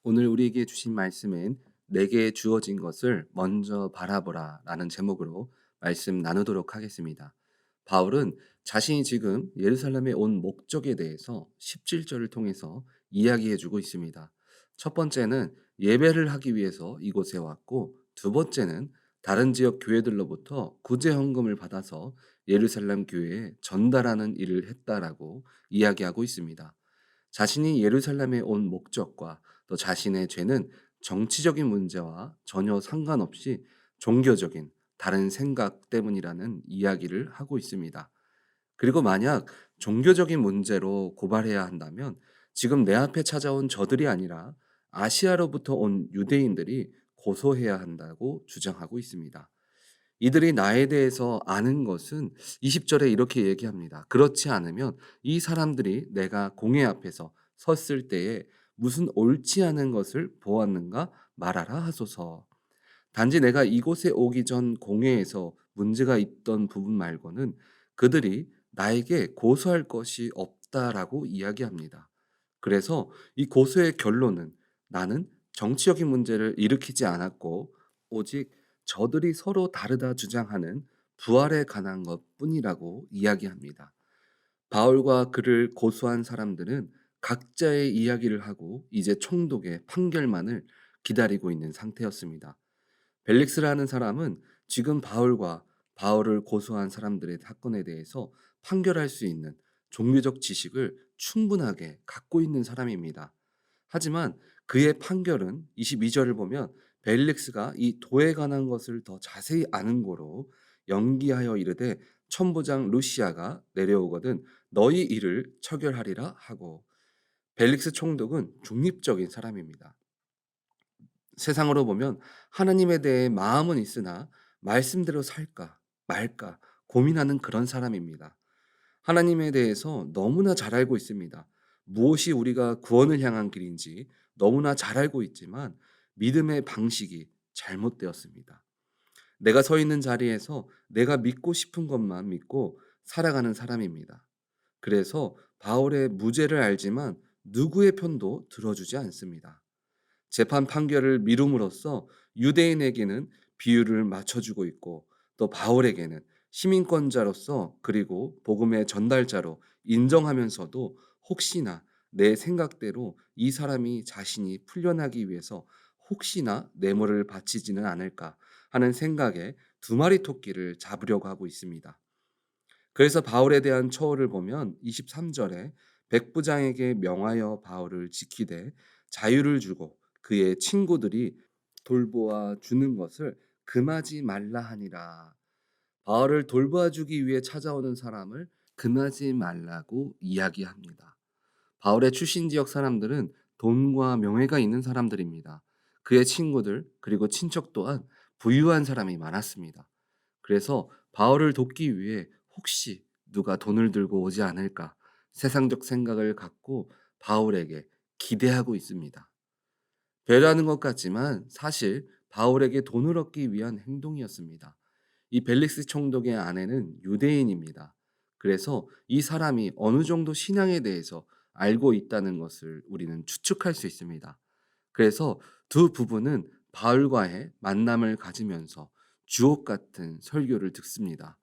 오늘 우리에게 주신 말씀은 내게 주어진 것을 먼저 바라보라 라는 제목으로 말씀 나누도록 하겠습니다. 바울은 자신이 지금 예루살렘에 온 목적에 대해서 17절을 통해서 이야기해 주고 있습니다. 첫 번째는 예배를 하기 위해서 이곳에 왔고, 두 번째는 다른 지역 교회들로부터 구제 헌금을 받아서 예루살렘 교회에 전달하는 일을 했다라고 이야기하고 있습니다. 자신이 예루살렘에 온 목적과 또 자신의 죄는 정치적인 문제와 전혀 상관없이 종교적인 다른 생각 때문이라는 이야기를 하고 있습니다. 그리고 만약 종교적인 문제로 고발해야 한다면 지금 내 앞에 찾아온 저들이 아니라 아시아로부터 온 유대인들이 고소해야 한다고 주장하고 있습니다. 이들이 나에 대해서 아는 것은 20절에 이렇게 얘기합니다. 그렇지 않으면 이 사람들이 내가 공회 앞에서 섰을 때에 무슨 옳지 않은 것을 보았는가 말하라 하소서. 단지 내가 이곳에 오기 전 공회에서 문제가 있던 부분 말고는 그들이 나에게 고소할 것이 없다라고 이야기합니다. 그래서 이 고소의 결론은 나는 정치적인 문제를 일으키지 않았고 오직 저들이 서로 다르다 주장하는 부활에 관한 것뿐이라고 이야기합니다. 바울과 그를 고소한 사람들은 각자의 이야기를 하고 이제 총독의 판결만을 기다리고 있는 상태였습니다. 벨릭스라는 사람은 지금 바울과 바울을 고소한 사람들의 사건에 대해서 판결할 수 있는 종교적 지식을 충분하게 갖고 있는 사람입니다. 하지만 그의 판결은 22절을 보면 벨릭스가 이 도에 관한 것을 더 자세히 아는 고로 연기하여 이르되 천부장 루시아가 내려오거든 너희 일을 처결하리라 하고, 벨릭스 총독은 중립적인 사람입니다. 세상으로 보면 하나님에 대해 마음은 있으나 말씀대로 살까 말까 고민하는 그런 사람입니다. 하나님에 대해서 너무나 잘 알고 있습니다. 무엇이 우리가 구원을 향한 길인지 너무나 잘 알고 있지만 믿음의 방식이 잘못되었습니다. 내가 서 있는 자리에서 내가 믿고 싶은 것만 믿고 살아가는 사람입니다. 그래서 바울의 무죄를 알지만 누구의 편도 들어주지 않습니다. 재판 판결을 미룸으로써 유대인에게는 비율을 맞춰주고 있고, 또 바울에게는 시민권자로서 그리고 복음의 전달자로 인정하면서도 혹시나 내 생각대로 이 사람이 자신이 풀려나기 위해서 혹시나 뇌물을 바치지는 않을까 하는 생각에 두 마리 토끼를 잡으려고 하고 있습니다. 그래서 바울에 대한 처우를 보면 23절에 백부장에게 명하여 바울을 지키되 자유를 주고 그의 친구들이 돌보아 주는 것을 금하지 말라 하니라. 바울을 돌보아 주기 위해 찾아오는 사람을 금하지 말라고 이야기합니다. 바울의 출신 지역 사람들은 돈과 명예가 있는 사람들입니다. 그의 친구들 그리고 친척 또한 부유한 사람이 많았습니다. 그래서 바울을 돕기 위해 혹시 누가 돈을 들고 오지 않을까 세상적 생각을 갖고 바울에게 기대하고 있습니다. 배려하는 것 같지만 사실 바울에게 돈을 얻기 위한 행동이었습니다. 이 벨릭스 총독의 아내는 유대인입니다. 그래서 이 사람이 어느 정도 신앙에 대해서 알고 있다는 것을 우리는 추측할 수 있습니다. 그래서 두 부부는 바울과의 만남을 가지면서 주옥 같은 설교를 듣습니다.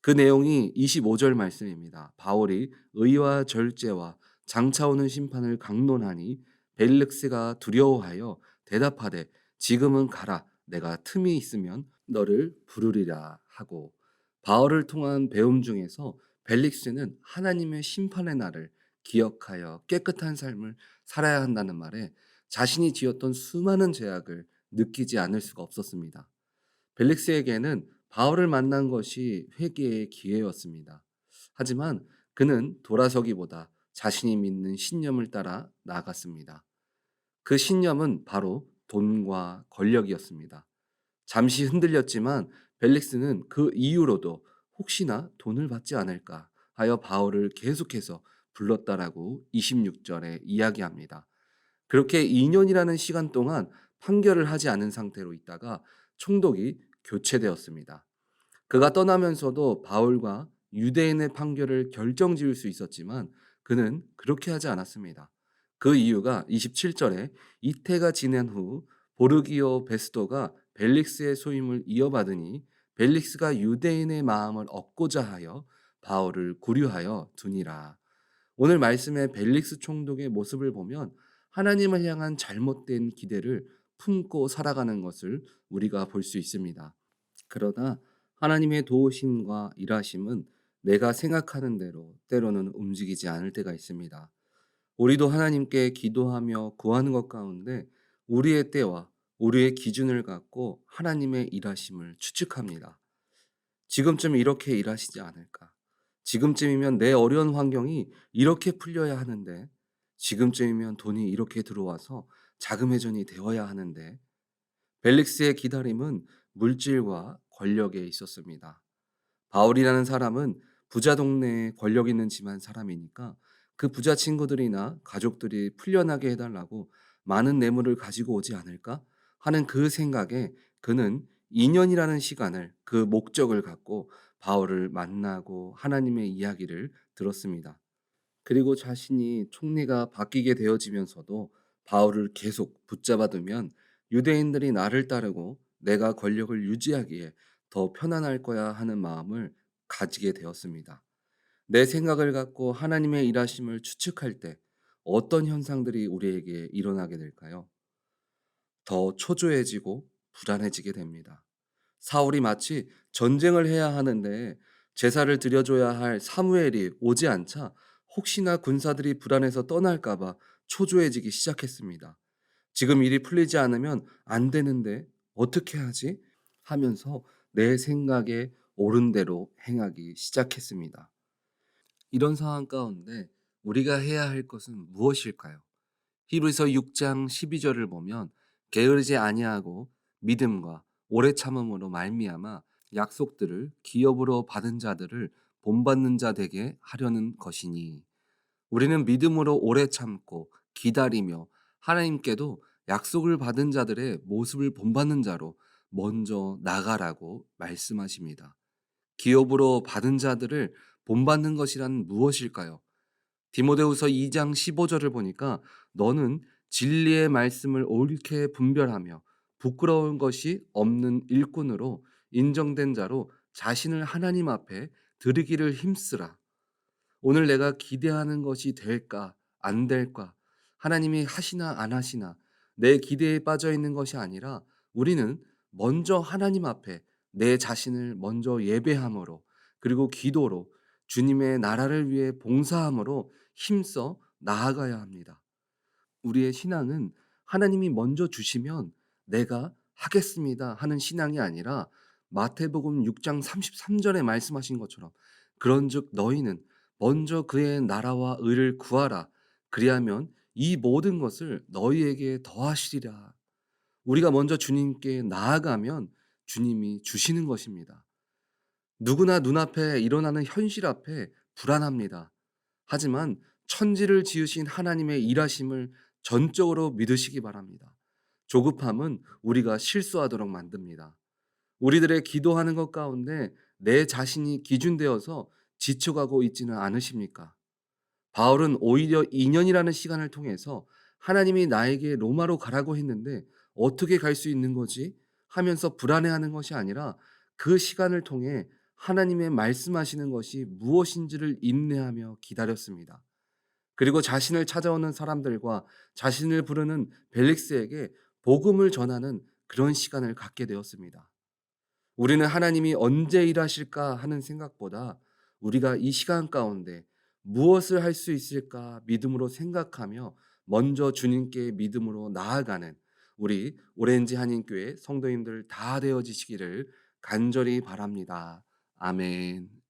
그 내용이 25절 말씀입니다. 바울이 의와 절제와 장차 오는 심판을 강론하니 벨릭스가 두려워하여 대답하되 지금은 가라 내가 틈이 있으면 너를 부르리라 하고, 바울을 통한 배움 중에서 벨릭스는 하나님의 심판의 날을 기억하여 깨끗한 삶을 살아야 한다는 말에 자신이 지었던 수많은 죄악을 느끼지 않을 수가 없었습니다. 벨릭스에게는 바울을 만난 것이 회개의 기회였습니다. 하지만 그는 돌아서기보다 자신이 믿는 신념을 따라 나아갔습니다. 그 신념은 바로 돈과 권력이었습니다. 잠시 흔들렸지만 벨릭스는 그 이후로도 혹시나 돈을 받지 않을까 하여 바울을 계속해서 불렀다라고 26절에 이야기합니다. 그렇게 2년이라는 시간 동안 판결을 하지 않은 상태로 있다가 총독이 교체되었습니다. 그가 떠나면서도 바울과 유대인의 판결을 결정지을 수 있었지만 그는 그렇게 하지 않았습니다. 그 이유가 27절에 이태가 지난 후 보르기오 베스도가 벨릭스의 소임을 이어받으니 벨릭스가 유대인의 마음을 얻고자 하여 바울을 구류하여 두니라. 오늘 말씀의 벨릭스 총독의 모습을 보면 하나님을 향한 잘못된 기대를 품고 살아가는 것을 우리가 볼 수 있습니다. 그러나 하나님의 도우심과 일하심은 내가 생각하는 대로 때로는 움직이지 않을 때가 있습니다. 우리도 하나님께 기도하며 구하는 것 가운데 우리의 때와 우리의 기준을 갖고 하나님의 일하심을 추측합니다. 지금쯤 이렇게 일하시지 않을까? 지금쯤이면 내 어려운 환경이 이렇게 풀려야 하는데, 지금쯤이면 돈이 이렇게 들어와서 자금회전이 되어야 하는데, 벨릭스의 기다림은 물질과 권력에 있었습니다. 바울이라는 사람은 부자 동네에 권력 있는 집안 사람이니까 그 부자 친구들이나 가족들이 풀려나게 해달라고 많은 뇌물을 가지고 오지 않을까 하는 그 생각에 그는 2년이라는 시간을 그 목적을 갖고 바울을 만나고 하나님의 이야기를 들었습니다. 그리고 자신이 총리가 바뀌게 되어지면서도 바울을 계속 붙잡아 두면 유대인들이 나를 따르고 내가 권력을 유지하기에 더 편안할 거야 하는 마음을 가지게 되었습니다. 내 생각을 갖고 하나님의 일하심을 추측할 때 어떤 현상들이 우리에게 일어나게 될까요? 더 초조해지고 불안해지게 됩니다. 사울이 마치 전쟁을 해야 하는데 제사를 드려줘야 할 사무엘이 오지 않자 혹시나 군사들이 불안해서 떠날까 봐 초조해지기 시작했습니다. 지금 일이 풀리지 않으면 안 되는데 어떻게 하지? 하면서 내 생각에 옳은 대로 행하기 시작했습니다. 이런 상황 가운데 우리가 해야 할 것은 무엇일까요? 히브리서 6장 12절을 보면 게으르지 아니하고 믿음과 오래 참음으로 말미암아 약속들을 기업으로 받은 자들을 본받는 자 되게 하려는 것이니 우리는 믿음으로 오래 참고 기다리며 하나님께도 약속을 받은 자들의 모습을 본받는 자로 먼저 나가라고 말씀하십니다. 기업으로 받은 자들을 본받는 것이란 무엇일까요? 디모데후서 2장 15절을 보니까 너는 진리의 말씀을 옳게 분별하며 부끄러운 것이 없는 일꾼으로 인정된 자로 자신을 하나님 앞에 드리기를 힘쓰라. 오늘 내가 기대하는 것이 될까 안 될까 하나님이 하시나 안 하시나 내 기대에 빠져 있는 것이 아니라 우리는 먼저 하나님 앞에 내 자신을 먼저 예배함으로 그리고 기도로 주님의 나라를 위해 봉사함으로 힘써 나아가야 합니다. 우리의 신앙은 하나님이 먼저 주시면 내가 하겠습니다 하는 신앙이 아니라 마태복음 6장 33절에 말씀하신 것처럼 그런즉 너희는 먼저 그의 나라와 의를 구하라. 그리하면 이 모든 것을 너희에게 더하시리라. 우리가 먼저 주님께 나아가면 주님이 주시는 것입니다. 누구나 눈앞에 일어나는 현실 앞에 불안합니다. 하지만 천지를 지으신 하나님의 일하심을 전적으로 믿으시기 바랍니다. 조급함은 우리가 실수하도록 만듭니다. 우리들의 기도하는 것 가운데 내 자신이 기준되어서 지쳐가고 있지는 않으십니까? 바울은 오히려 2년이라는 시간을 통해서 하나님이 나에게 로마로 가라고 했는데 어떻게 갈 수 있는 거지? 하면서 불안해하는 것이 아니라 그 시간을 통해 하나님의 말씀하시는 것이 무엇인지를 인내하며 기다렸습니다. 그리고 자신을 찾아오는 사람들과 자신을 부르는 벨릭스에게 복음을 전하는 그런 시간을 갖게 되었습니다. 우리는 하나님이 언제 일하실까 하는 생각보다 우리가 이 시간 가운데 무엇을 할 수 있을까 믿음으로 생각하며 먼저 주님께 믿음으로 나아가는 우리 오렌지 한인교회 성도님들 다 되어지시기를 간절히 바랍니다. 아멘.